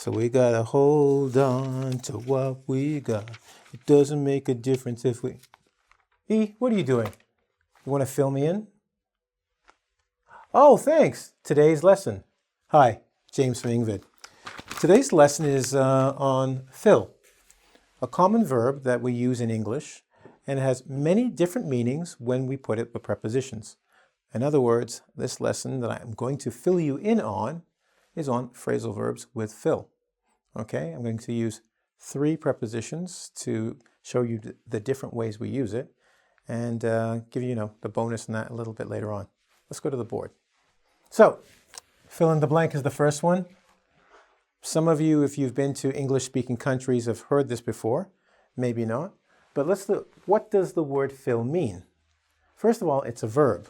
So we gotta hold on to what we got. It doesn't make a difference if we... E, what are you doing? You want to fill me in? Oh, thanks. Today's lesson. Hi, James from engVid. Today's lesson is on fill, a common verb that we use in English, and it has many different meanings when we put it with prepositions. In other words, this lesson that I'm going to fill you in on is on phrasal verbs with fill. Okay, I'm going to use 3 prepositions to show you the different ways we use it and give you, the bonus on that a little bit later on. Let's go to the board. So, fill in the blank is the first one. Some of you, if you've been to English-speaking countries, have heard this before. Maybe not. But let's look. What does the word fill mean? First of all, it's a verb.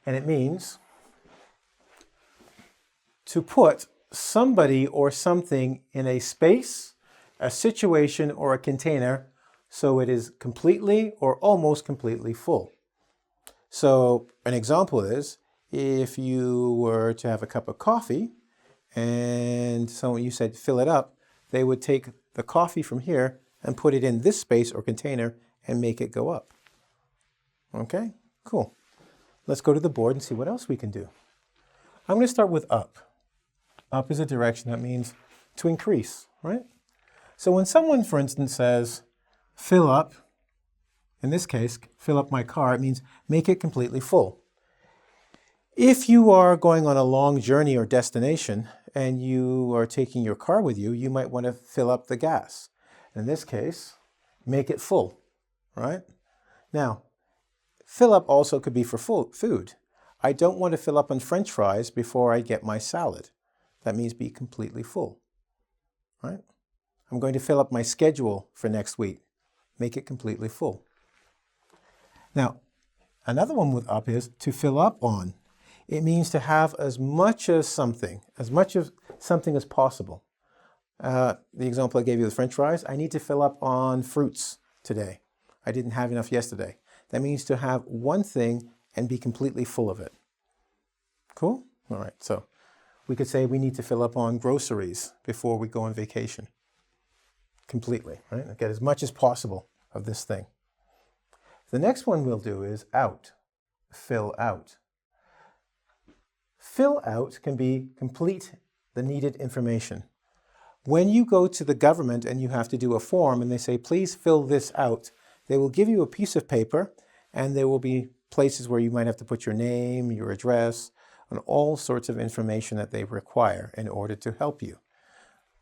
And it means to put somebody or something in a space, a situation, or a container so it is completely or almost completely full. So an example is, if you were to have a cup of coffee and you said fill it up, they would take the coffee from here and put it in this space or container and make it go up. Okay, cool. Let's go to the board and see what else we can do. I'm going to start with up. Up is a direction. That means to increase, right? So when someone, for instance, says fill up, in this case, fill up my car, it means make it completely full. If you are going on a long journey or destination and you are taking your car with you, you might want to fill up the gas. In this case, make it full, right? Now, fill up also could be for food. I don't want to fill up on French fries before I get my salad. That means be completely full, right? I'm going to fill up my schedule for next week. Make it completely full. Now, another one with up is to fill up on. It means to have as much of something as possible. The example I gave you with French fries, I need to fill up on fruits today. I didn't have enough yesterday. That means to have one thing and be completely full of it. Cool? All right, so we could say we need to fill up on groceries before we go on vacation. Completely, right? Get as much as possible of this thing. The next one we'll do is out. Fill out. Fill out can be complete the needed information. When you go to the government and you have to do a form and they say, please fill this out, they will give you a piece of paper and there will be places where you might have to put your name, your address, and all sorts of information that they require in order to help you.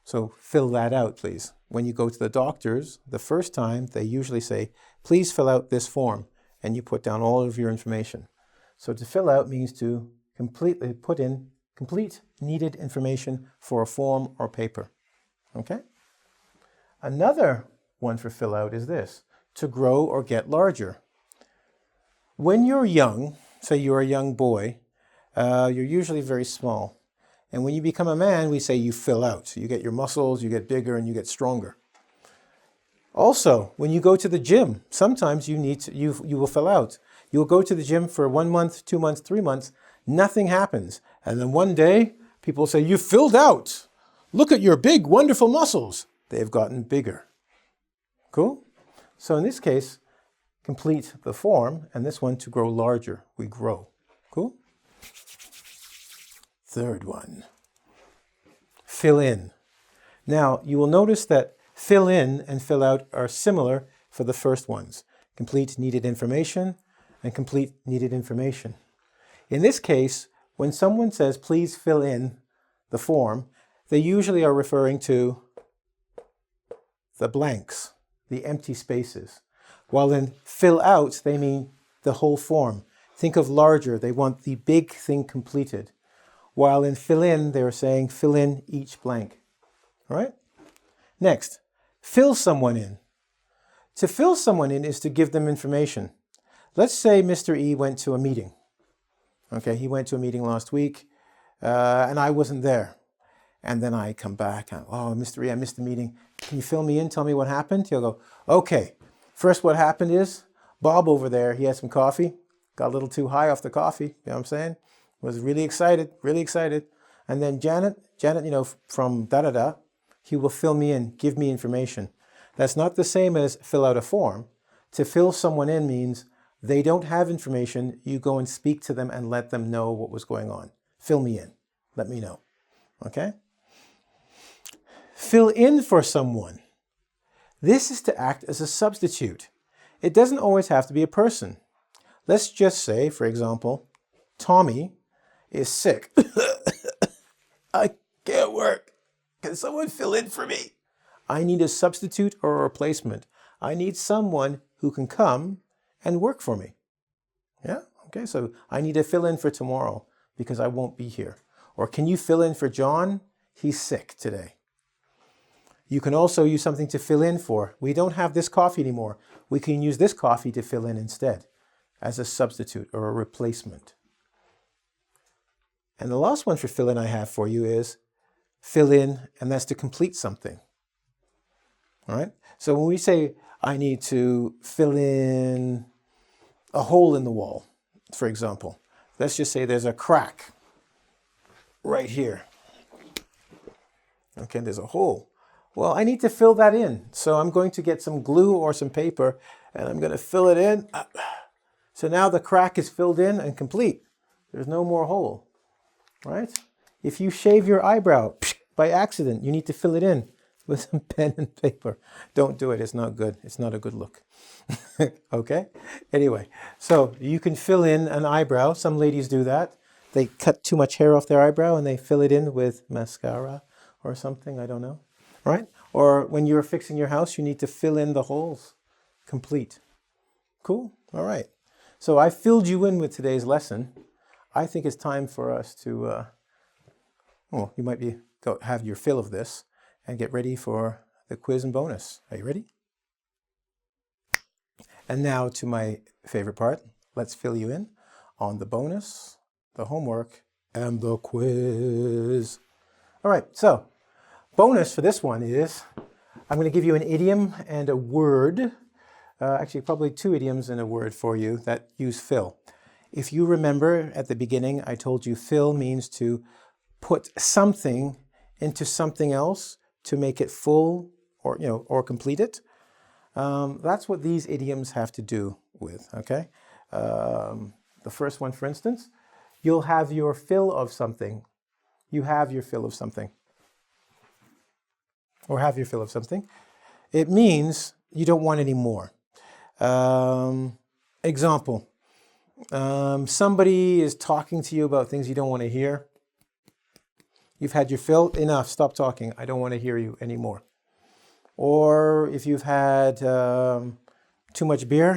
So fill that out, please. When you go to the doctors, the first time they usually say, please fill out this form, and you put down all of your information. So to fill out means to completely put in complete needed information for a form or paper. Okay? Another one for fill out is this, to grow or get larger. When you're young, say you're a young boy, you're usually very small. And when you become a man, we say you fill out. You get your muscles, you get bigger, and you get stronger. Also, when you go to the gym, sometimes you will fill out. You'll go to the gym for 1 month, 2 months, 3 months, nothing happens. And then one day, people say, you filled out. Look at your big, wonderful muscles. They've gotten bigger. Cool? So in this case, complete the form, and this one to grow larger. We grow. Cool? Third one, fill in. Now, you will notice that fill in and fill out are similar for the first ones. Complete needed information and complete needed information. In this case, when someone says, please fill in the form, they usually are referring to the blanks, the empty spaces. While in fill out, they mean the whole form. Think of larger, they want the big thing completed. While in fill in, they're saying fill in each blank. All right? Next, fill someone in. To fill someone in is to give them information. Let's say Mr. E went to a meeting. Okay, he went to a meeting last week, and I wasn't there. And then I come back, and, oh, Mr. E, I missed the meeting. Can you fill me in? Tell me what happened? He'll go, okay. First, what happened is Bob over there, he had some coffee, got a little too high off the coffee, you know what I'm saying? Was really excited. And then Janet, from da-da-da, He will fill me in, give me information. That's not the same as fill out a form. To fill someone in means they don't have information. You go and speak to them and let them know what was going on. Fill me in. Let me know. Okay? Fill in for someone. This is to act as a substitute. It doesn't always have to be a person. Let's just say, for example, Tommy is sick. I can't work. Can someone fill in for me? I need a substitute or a replacement. I need someone who can come and work for me. Yeah? Okay, so I need to fill in for tomorrow because I won't be here. Or can you fill in for John? He's sick today. You can also use something to fill in for. We don't have this coffee anymore. We can use this coffee to fill in instead as a substitute or a replacement. And the last one for fill in I have for you is fill in, and that's to complete something. All right? So when we say I need to fill in a hole in the wall, for example, let's just say there's a crack right here. Okay, there's a hole. Well, I need to fill that in. So I'm going to get some glue or some paper and I'm going to fill it in. So now the crack is filled in and complete. There's no more hole, right? If you shave your eyebrow by accident, you need to fill it in with some pen and paper. Don't do it. It's not good. It's not a good look. Okay? Anyway, so you can fill in an eyebrow. Some ladies do that. They cut too much hair off their eyebrow and they fill it in with mascara or something. I don't know. Right? Or when you're fixing your house, you need to fill in the holes. Complete. Cool? All right. So I filled you in with today's lesson. I think it's time for us to, you might have your fill of this and get ready for the quiz and bonus. Are you ready? And now to my favorite part. Let's fill you in on the bonus, the homework, and the quiz. All right, so bonus for this one is I'm going to give you an idiom and a word. Actually, probably two idioms and a word for you that use fill. If you remember at the beginning, I told you fill means to put something into something else to make it full or complete it. That's what these idioms have to do with, okay? The first one, for instance, you'll have your fill of something. You have your fill of something. Or have your fill of something. It means you don't want any more. Example, somebody is talking to you about things you don't want to hear. You've had your fill, enough, stop talking. I don't want to hear you anymore. Or if you've had too much beer,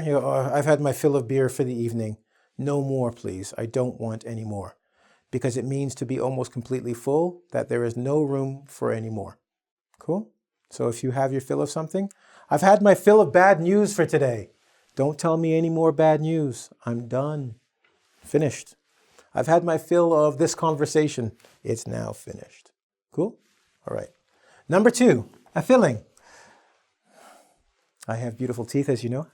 I've had my fill of beer for the evening. No more, please. I don't want any more. Because it means to be almost completely full, that there is no room for any more. Cool? So if you have your fill of something, I've had my fill of bad news for today. Don't tell me any more bad news. I'm done. Finished. I've had my fill of this conversation. It's now finished. Cool? All right. Number 2, a filling. I have beautiful teeth, as you know.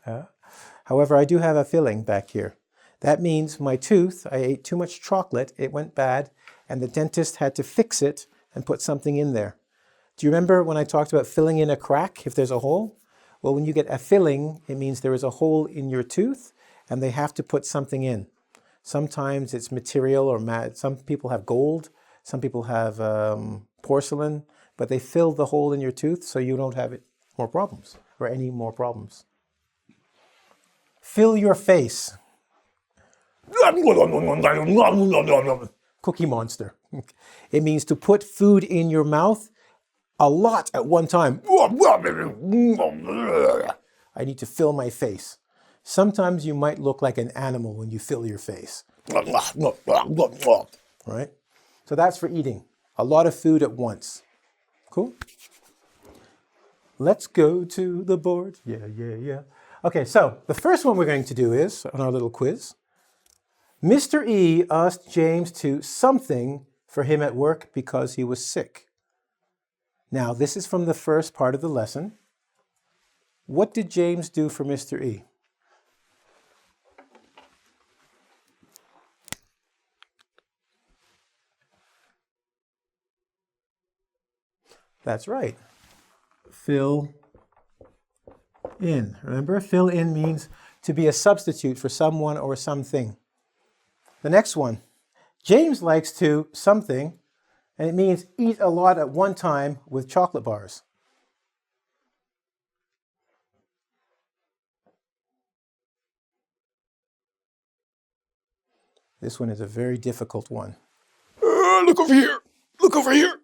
However, I do have a filling back here. That means my tooth, I ate too much chocolate, it went bad, and the dentist had to fix it and put something in there. Do you remember when I talked about filling in a crack if there's a hole? Well, when you get a filling, it means there is a hole in your tooth and they have to put something in. Sometimes it's material or some people have gold, some people have porcelain, but they fill the hole in your tooth so you don't have more problems or any more problems. Fill your face. Cookie Monster. It means to put food in your mouth a lot at one time. I need to fill my face. Sometimes you might look like an animal when you fill your face. Right? So that's for eating. A lot of food at once. Cool? Let's go to the board. Yeah. Okay, so the first one we're going to do is, on our little quiz, Mr. E asked James to something for him at work because he was sick. Now, this is from the first part of the lesson. What did James do for Mr. E? That's right. Fill in. Remember, fill in means to be a substitute for someone or something. The next one. James likes to something, and it means eat a lot at one time with chocolate bars. This one is a very difficult one. Look over here. Look over here.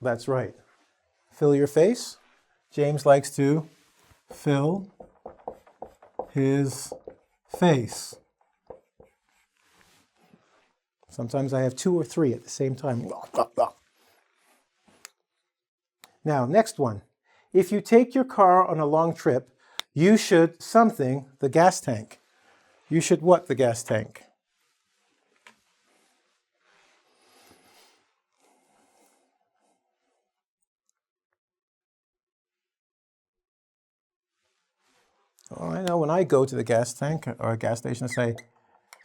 That's right. Fill your face. James likes to fill his face. Sometimes I have 2 or 3 at the same time. Now, next one. If you take your car on a long trip, you should something the gas tank. You should what the gas tank? Oh, I know when I go to the gas tank or a gas station, I say,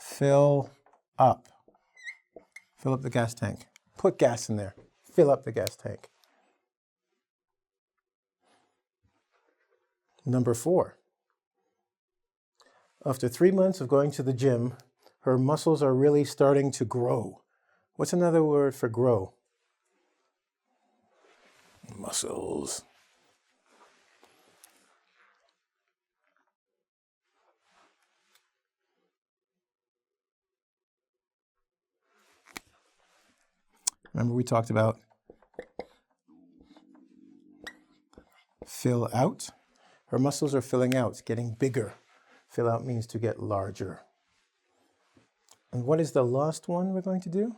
fill up. Fill up the gas tank. Put gas in there. Fill up the gas tank. Number 4. After 3 months of going to the gym, her muscles are really starting to grow. What's another word for grow? Muscles. Remember we talked about fill out? Her muscles are filling out, getting bigger. Fill out means to get larger. And what is the last one we're going to do?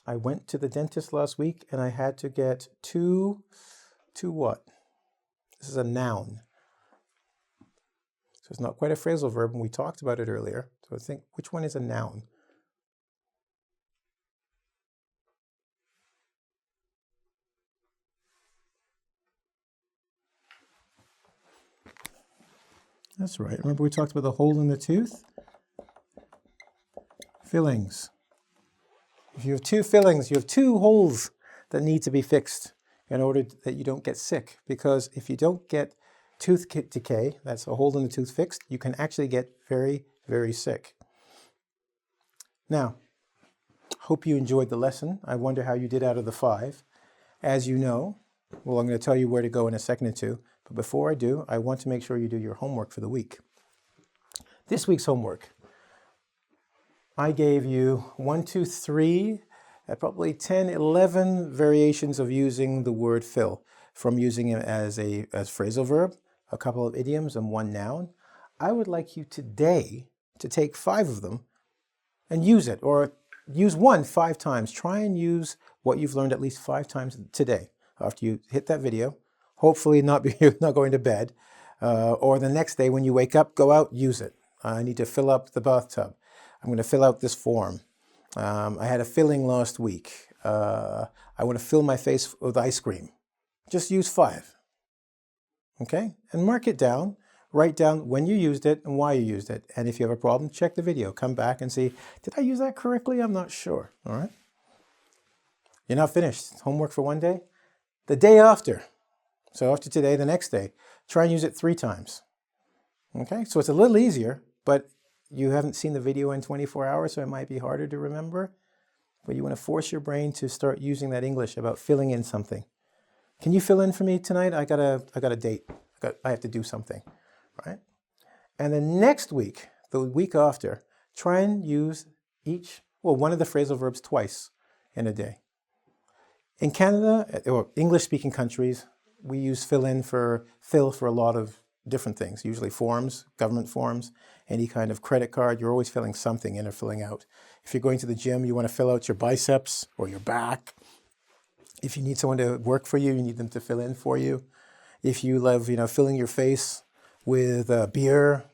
I went to the dentist last week and I had to get two what? This is a noun. So it's not quite a phrasal verb, and we talked about it earlier. So I think, which one is a noun? That's right. Remember we talked about the hole in the tooth? Fillings. If you have 2 fillings, you have 2 holes that need to be fixed in order that you don't get sick. Because if you don't get tooth decay, that's a hole in the tooth fixed, you can actually get very, very sick. Now, hope you enjoyed the lesson. I wonder how you did out of the 5. As you know, well, I'm going to tell you where to go in a second or 2. But before I do, I want to make sure you do your homework for the week. This week's homework. I gave you 1, 2, 3, probably 10, 11 variations of using the word fill, from using it as phrasal verb, a couple of idioms, and 1 noun. I would like you today to take 5 of them and use it, or use 1 5 times. Try and use what you've learned at least 5 times today after you hit that video. Hopefully not going to bed, or the next day when you wake up, go out, use it. I need to fill up the bathtub. I'm going to fill out this form. I had a filling last week. I want to fill my face with ice cream. Just use 5. Okay? And mark it down. Write down when you used it and why you used it. And if you have a problem, check the video. Come back and see, did I use that correctly? I'm not sure. All right? You're not finished. Homework for one day. The day after. So after today, the next day, try and use it 3 times. Okay? So it's a little easier, but you haven't seen the video in 24 hours, so it might be harder to remember. But you want to force your brain to start using that English about filling in something. Can you fill in for me tonight? I got a date. I have to do something, right? And then next week, the week after, try and use one of the phrasal verbs twice in a day. In Canada, or English-speaking countries, we use fill for a lot of different things, usually forms, government forms, any kind of credit card. You're always filling something in or filling out. If you're going to the gym, you want to fill out your biceps or your back. If you need someone to work for you, you need them to fill in for you. If you love, filling your face with beer,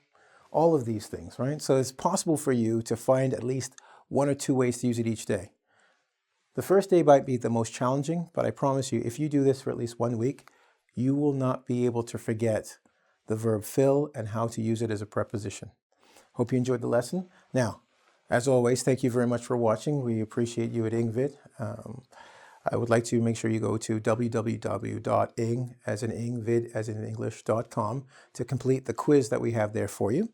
all of these things, right? So it's possible for you to find at least 1 or 2 ways to use it each day. The first day might be the most challenging, but I promise you, if you do this for at least 1 week, you will not be able to forget the verb fill and how to use it as a preposition. Hope you enjoyed the lesson. Now, As always, thank you very much for watching. We appreciate you at engVid. I would like to make sure you go to www.ing, as in engvid, as in English.com, to complete the quiz that we have there for you.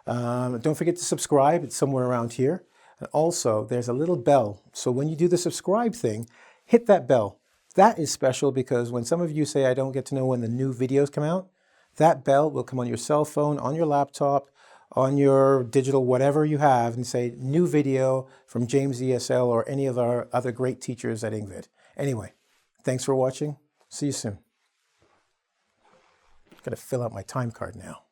Don't forget to subscribe. It's somewhere around here. And also, there's a little bell. So when you do the subscribe thing, hit that bell. That is special because when some of you say, I don't get to know when the new videos come out, that bell will come on your cell phone, on your laptop, on your digital whatever you have, and say new video from James ESL or any of our other great teachers at engVid. Anyway, thanks for watching. See you soon. Got to fill out my time card now.